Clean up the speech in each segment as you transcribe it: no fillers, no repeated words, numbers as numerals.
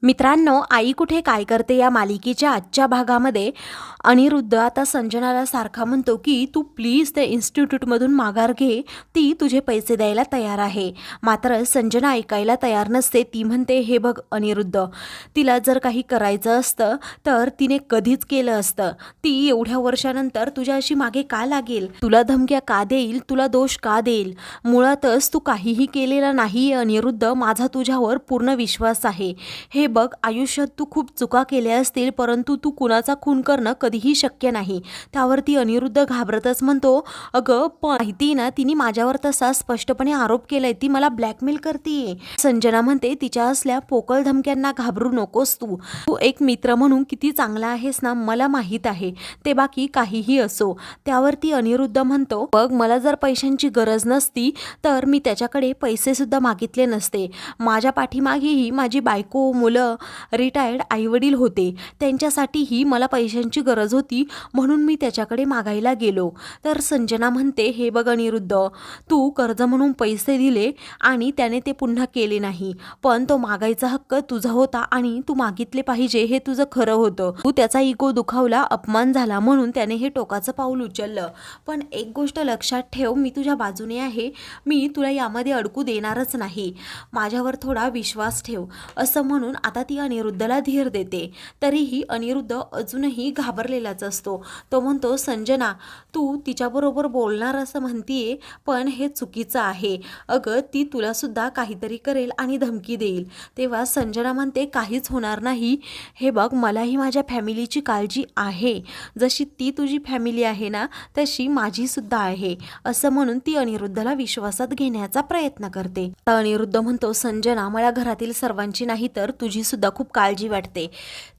मित्रांनो, आई कुठे काय करते या मालिकेच्या आजच्या भागामध्ये अनिरुद्ध आता संजनाला सारखा म्हणतो की तू प्लीज त्या इन्स्टिट्यूटमधून माघार घे, ती तुझे पैसे द्यायला तयार आहे. मात्र संजना ऐकायला तयार नसते. ती म्हणते, हे बघ अनिरुद्ध, तिला जर काही करायचं असतं तर तिने कधीच केलं असतं. ती एवढ्या वर्षानंतर तुझ्या अशी मागे का लागेल, तुला धमक्या का देईल, तुला दोष का देईल? मुळातच तू काहीही केलेलं नाही अनिरुद्ध, माझा तुझ्यावर पूर्ण विश्वास आहे. हे बघ, आयुष्यात तू खूप चुका केल्या असतील, परंतु तू कुणाचा खून करणं कधीही शक्य नाही. त्यावरती अनिरुद्ध घाबरतच म्हणतो, अगं पण माहिती ना, तिने माझ्यावर तसा स्पष्टपणे आरोप केलाय, ती मला ब्लॅकमेल करते. संजना म्हणते, तिच्या असल्या पोकळ धमक्यांना घाबरू नकोस. तू तू एक मित्र म्हणून किती चांगला आहेस ना, मला माहीत आहे. ते बाकी काहीही असो. त्यावरती अनिरुद्ध म्हणतो, बघ, मला जर पैशांची गरज नसती तर मी त्याच्याकडे पैसे सुद्धा मागितले नसते. माझ्या पाठीमागेही माझी बायको, मुलं, रिटायर्ड आईवडील होते. त्यांच्यासाठीही मला पैशांची गरज होती, म्हणून मी त्याच्याकडे मागायला गेलो. तर संजना म्हणते, हे बघ अनिरुद्ध, तू कर्ज म्हणून पैसे दिले आणि त्याने ते पुन्हा केले नाही, पण तो मागायचा हक्क तुझा होता आणि तू मागितले पाहिजे, हे तुझं खरं होतं. तू त्याचा इगो दुखावला, अपमान झाला म्हणून त्याने हे टोकाचं पाऊल उचललं. पण एक गोष्ट लक्षात ठेव, मी तुझ्या बाजूने आहे. मी तुला यामध्ये अडकू देणारच नाही. माझ्यावर थोडा विश्वास ठेव. असं म्हणून आता ती अनिरुद्धला धीर देते. तरीही अनिरुद्ध अजूनही घाबरलेलाच असतो. तो म्हणतो, संजना, तू तिच्याबरोबर बोलणार असं म्हणतीये, पण हे चुकीचं आहे. अगं, ती तुला सुद्धा काहीतरी करेल आणि धमकी देईल. तेव्हा संजना म्हणते, काहीच होणार नाही. हे बघ, मलाही माझ्या फॅमिलीची काळजी आहे. जशी ती तुझी फॅमिली आहे ना, तशी माझी सुद्धा आहे. असं म्हणून ती अनिरुद्धला विश्वासात घेण्याचा प्रयत्न करते. अनिरुद्ध म्हणतो, संजना, मला घरातील सर्वांची नाही तर तुझी सुद्धा खूप काळजी वाटते.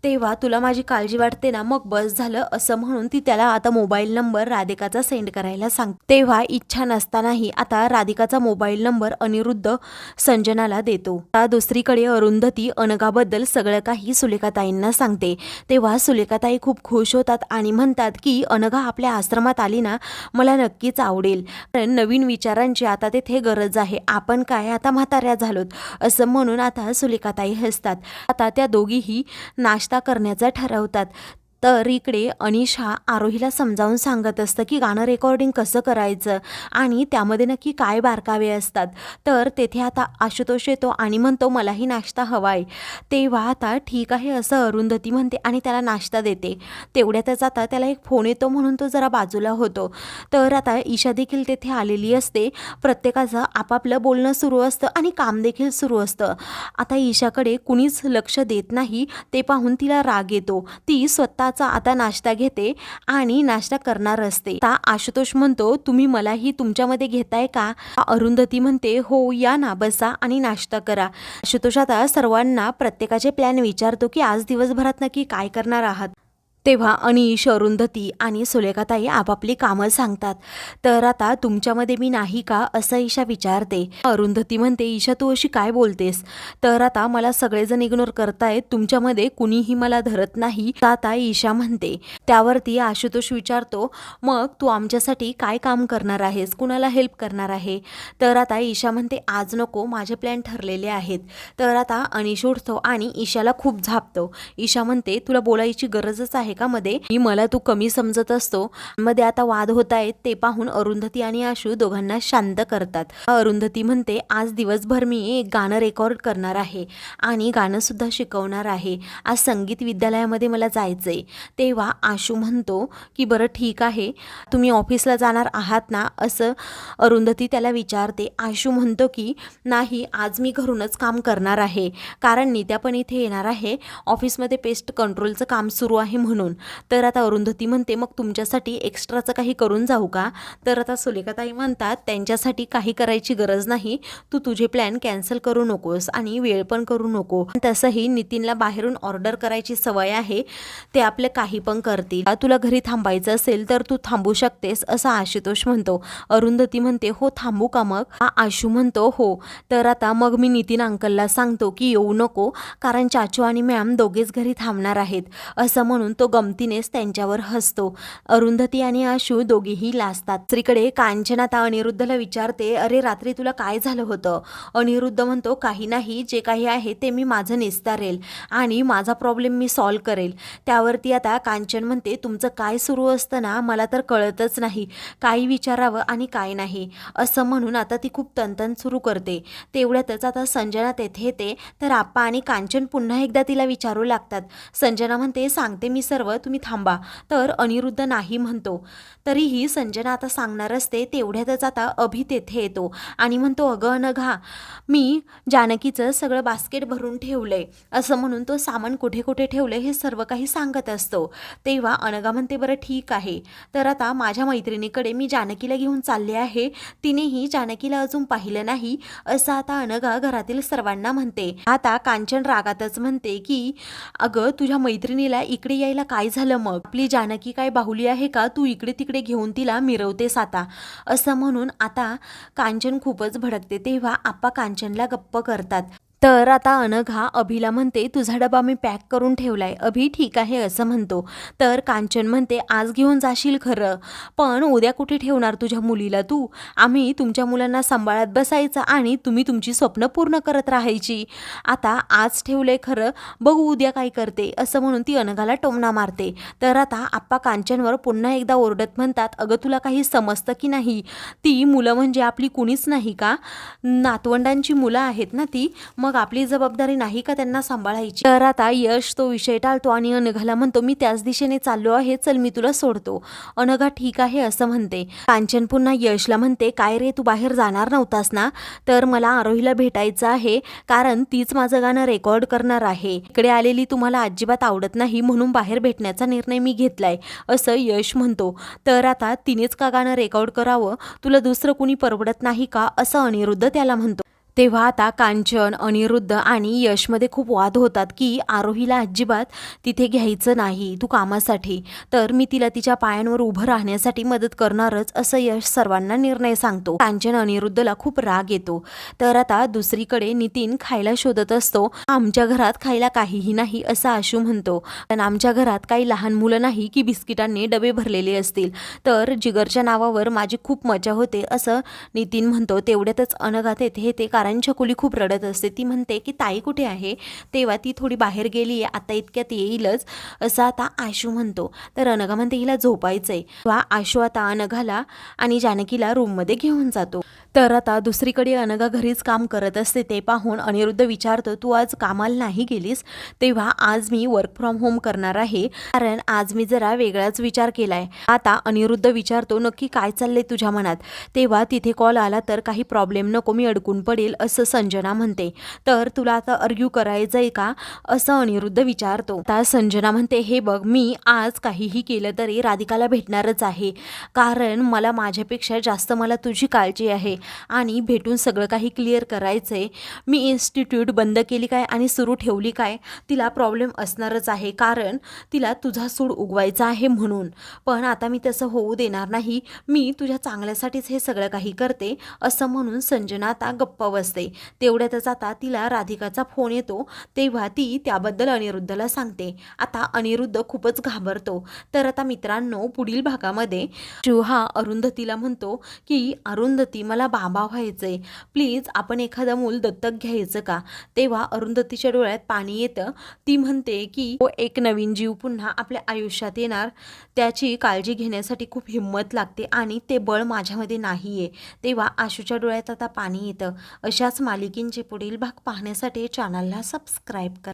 तेव्हा तुला माझी काळजी वाटते ना, मग बस झालं. असं म्हणून ती त्याला आता मोबाईल नंबर राधिकाचा सेंड करायला सांगते. तेव्हा इच्छा नसतानाही आता राधिकाचा मोबाईल नंबर अनिरुद्ध संजनाला देतो. दुसरीकडे अरुंधती अनघाबद्दल सगळं काही सुलेखाताईंना सांगते. तेव्हा सुलेखाताई खूप खुश होतात आणि म्हणतात की अनघा आपल्या आश्रमात आली ना, मला नक्कीच आवडेल. कारण नवीन विचारांची आता तेथे गरज आहे. आपण काय आता म्हाताऱ्या झालोत. असं म्हणून आता सुलेखाताई हसतात. आता त्या दोघीही नाश्ता करण्याचा ठरवतात. तर इकडे अनिशा आरोहीला समजावून सांगत असतं की गाणं रेकॉर्डिंग कसं करायचं आणि त्यामध्ये नक्की काय बारकावे असतात. तर तेथे आता आशुतोष येतो आणि म्हणतो, मलाही नाश्ता हवा आहे. तेव्हा आता ठीक आहे असं अरुंधती म्हणते आणि त्याला नाश्ता देते. तेवढ्यातच आता त्याला एक फोन येतो, म्हणून तो जरा बाजूला होतो. तर आता ईशा देखील तेथे आलेली असते. प्रत्येकाचं आपापलं बोलणं सुरू असतं आणि काम देखील सुरू असतं. आता ईशाकडे कुणीच लक्ष देत नाही. ते पाहून तिला राग येतो. ती स्वतः आता नाश्ता घेते आणि नाश्ता करणार असते. आता आशुतोष म्हणतो, तुम्ही मलाही तुमच्यामध्ये घेताय का? अरुंधती म्हणते, हो, या ना, बसा आणि नाश्ता करा. आशुतोष आता सर्वांना प्रत्येकाचे प्लॅन विचारतो की आज दिवसभरात नक्की काय करणार आहात. तेव्हा अनिश, अरुंधती आणि सुलेखाताई आपापली कामं सांगतात. तर आता तुमच्यामध्ये मी नाही का, असं ईशा विचारते. अरुंधती म्हणते, ईशा, तू अशी काय बोलतेस? तर आता मला सगळेजण इग्नोर करतायत, तुमच्यामध्ये कुणीही मला धरत नाही, आता ईशा म्हणते. त्यावरती आशुतोष विचारतो, मग तू आमच्यासाठी काय काम करणार आहेस, कुणाला हेल्प करणार आहे? तर आता ईशा म्हणते, आज नको, माझे प्लॅन ठरलेले आहेत. तर आता अनिश उठतो आणि ईशाला खूप झापतो. ईशा म्हणते, तुला बोलायची गरजच आहे का मध्ये? मी मला तू कमी समजत असतो. मध्ये आता वाद होत आहेत. ते पाहून अरुंधती आणि आशू दोघांना शांत करतात. अरुंधती म्हणते, आज दिवसभर मी एक गाणं रेकॉर्ड करणार आहे आणि गाणं सुद्धा शिकवणार आहे. आज संगीत विद्यालयामध्ये मला जायचंय. तेव्हा आशू म्हणतो की बरं ठीक आहे, तुम्ही ऑफिसला जाणार आहात ना, असं अरुंधती त्याला विचारते. आशू म्हणतो की नाही, आज मी घरूनच काम करणार आहे, कारण नीत्या पण इथे येणार आहे. ऑफिसमध्ये पेस्ट कंट्रोलचं काम सुरू आहे म्हणून. तर आता अरुंधती म्हणते, मग तुमच्यासाठी एक्स्ट्राचं काही करून जाऊ का? तर आता सुलेखाताई म्हणतात, त्यांच्यासाठी काही करायची गरज नाही. तू तुझे प्लॅन कॅन्सल करू नकोस आणि वेळ पण करू नको. तसंही नितीनला बाहेरून ऑर्डर करायची सवय आहे, ते आपले काही पण करतील. तुला घरी थांबायचं असेल तर तू थांबू शकतेस, असं आशुतोष म्हणतो. अरुंधती म्हणते, हो, थांबू का मग? आशू म्हणतो, हो. तर आता मग मी नितीन अंकलला सांगतो की येऊ नको, कारण चाचू आणि मॅम दोघेच घरी थांबणार आहेत. असं म्हणून तो गमतीनेच त्यांच्यावर हसतो. अरुंधती आणि आशू दोघेही लाजतात. दुसरीकडे कांचन आता अनिरुद्धला विचारते, अरे रात्री तुला काय झालं होतं? अनिरुद्ध म्हणतो, काही नाही, जे काही आहे ते मी माझं निस्तारेल आणि माझा प्रॉब्लेम मी सॉल्व करेल. त्यावरती आता कांचन म्हणते, तुमचं काय सुरू असतं ना, मला तर कळतच नाही, काय विचारावं आणि काय नाही. असं म्हणून आता ती खूप तनतन सुरू करते. तेवढ्यातच आता संजना तेथे येते. तर आप्पा आणि कांचन पुन्हा एकदा तिला विचारू लागतात. संजना म्हणते, सांगते मी सर्व, तुम्ही थांबा. तर अनिरुद्ध नाही म्हणतो. तरीही संजना आता सांगणार असते. तेवढ्यातच आता अभि तेथे येतो आणि म्हणतो, अगं अनघा, मी जानकीचं सगळं बास्केट भरून ठेवलंय. असं म्हणून तो सामान कुठे कुठे ठेवलंय हे सर्व काही सांगत असतो. तेव्हा अनघा म्हणते, बरं ठीक आहे, तर आता माझ्या मैत्रिणीकडे मी जानकीला घेऊन चालले आहे, तिनेही जानकीला अजून पाहिलं नाही, असं आता अनघा घरातील सर्वांना म्हणते. आता कांचन रागातच म्हणते की अगं तुझ्या मैत्रिणीला इकडे यायला काय झालं मग? आपली जानकी काय बाहुली आहे का, तू इकडे तिकडे घेऊन तिला मिरवतेस आता? असं म्हणून आता कांचन खूपच भडकते. तेव्हा आप्पा कांचनला गप्प करतात. तर आता अनघा अभिला म्हणते, तुझा डबा मी पॅक करून ठेवलाय. अभि ठीक आहे असं म्हणतो. तर कांचन म्हणते, आज घेऊन जाशील खरं, पण उद्या कुठे ठेवणार तुझ्या मुलीला तू? आम्ही तुमच्या मुलांना सांभाळत बसायचं आणि तुम्ही तुमची स्वप्न पूर्ण करत राहायची. आता आज ठेवलंय खरं, बघू उद्या काय करते. असं म्हणून ती अनघाला टोमणा मारते. तर आता आप्पा कांचनवर पुन्हा एकदा ओरडत म्हणतात, अगं तुला काही समजतं की नाही? ती मुलं म्हणजे आपली कुणीच नाही का? नातवंडांची मुलं आहेत ना ती, मग आपली जबाबदारी नाही का त्यांना सांभाळायची? तर आता यश तो विषय टाळतो आणि अनघाला म्हणतो, मी त्याच दिशेने चाललो आहे, चल मी तुला सोडतो. अनघा ठीक आहे असं म्हणते. कांचन पुन्हा यशला म्हणते, काय रे तू बाहेर जाणार नव्हतास ना? तर मला आरोहीला भेटायचं आहे, कारण तीच माझं गाणं रेकॉर्ड करणार आहे. इकडे आलेली तुम्हाला अजिबात आवडत नाही, म्हणून बाहेर भेटण्याचा निर्णय मी घेतलाय, असं यश म्हणतो. तर आता तिनेच का गाणं रेकॉर्ड करावं, तुला दुसरं कुणी परवडत नाही का, असं अनिरुद्ध त्याला म्हणतो. तेव्हा आता कांचन, अनिरुद्ध आणि यशमध्ये खूप वाद होतात की आरोहीला अजिबात तिथे घ्यायचं नाही तू कामासाठी, तर मी तिला तिच्या पायांवर उभं राहण्यासाठी मदत करणारच, असं यश सर्वांना निर्णय सांगतो. कांचन अनिरुद्धला खूप राग येतो. तर आता दुसरीकडे नितीन खायला शोधत असतो. आमच्या घरात खायला काहीही नाही असं आशू म्हणतो. पण आमच्या घरात काही लहान मुलं नाही की बिस्किटांनी डबे भरलेले असतील, तर जिगरच्या नावावर माझी खूप मजा होते, असं नितीन म्हणतो. तेवढ्यातच अनघा तेथे येते, कारण छकुली खूप रडत असते. ती म्हणते की ताई कुठे आहे? तेव्हा ती थोडी बाहेर गेली आहे, आता इतक्यात येईलच, असं आता आशू म्हणतो. तर अनघा म्हणते, हिला झोपायचंय. तेव्हा आशू आता अनघाला आणि जानकीला रूममध्ये घेऊन जातो. तर आता दुसरीकडे अनघा घरीच काम करत असते. ते पाहून अनिरुद्ध विचारतो, तू आज कामाला नाही गेलीस? तेव्हा आज मी वर्क फ्रॉम होम करणार आहे, कारण आज मी जरा वेगळाच विचार केलाय. आता अनिरुद्ध विचारतो, नक्की काय चाललंय तुझ्या मनात? तेव्हा तिथे कॉल आला तर काही प्रॉब्लेम नको, मी अडकून पडेल, असं संजना म्हणते. तर तुला आता आर्ग्यू करायचंय का, असं अनिरुद्ध विचारतो. आता संजना म्हणते, हे बघ, मी आज काहीही केलं तरी राधिकाला भेटणारच आहे, कारण मला माझ्यापेक्षा जास्त मला तुझी काळजी आहे आणि भेटून सगळं काही क्लिअर करायचंय. मी इन्स्टिट्यूट बंद केली काय आणि सुरू ठेवली काय, तिला प्रॉब्लेम असणारच आहे, कारण तिला तुझा सूड उगवायचा आहे म्हणून. पण आता मी तसं होऊ देणार नाही, मी तुझ्या चांगल्यासाठीच हे सगळं काही करते, असं म्हणून संजना आता गप्प बसते. तेवढ्यातच आता तिला राधिकाचा फोन येतो. तेव्हा ती त्याबद्दल अनिरुद्धला सांगते. आता अनिरुद्ध खूपच घाबरतो. तर आता मित्रांनो, पुढील भागामध्ये हा अरुंधतीला म्हणतो की अरुंधती, मला बाबा व्हायचंय, प्लीज आपण एखादं मूल दत्तक घ्यायचं का? तेव्हा अरुंधतीच्या डोळ्यात पाणी येतं. ती म्हणते की एक नवीन जीव पुन्हा आपल्या आयुष्यात येणार, त्याची काळजी घेण्यासाठी खूप हिंमत लागते आणि ते बळ माझ्यामध्ये नाहीये. तेव्हा आशूच्या डोळ्यात आता पाणी येतं. अशाच मालिकेंचे पुढील भाग पाहण्यासाठी चॅनलला सबस्क्राईब करा.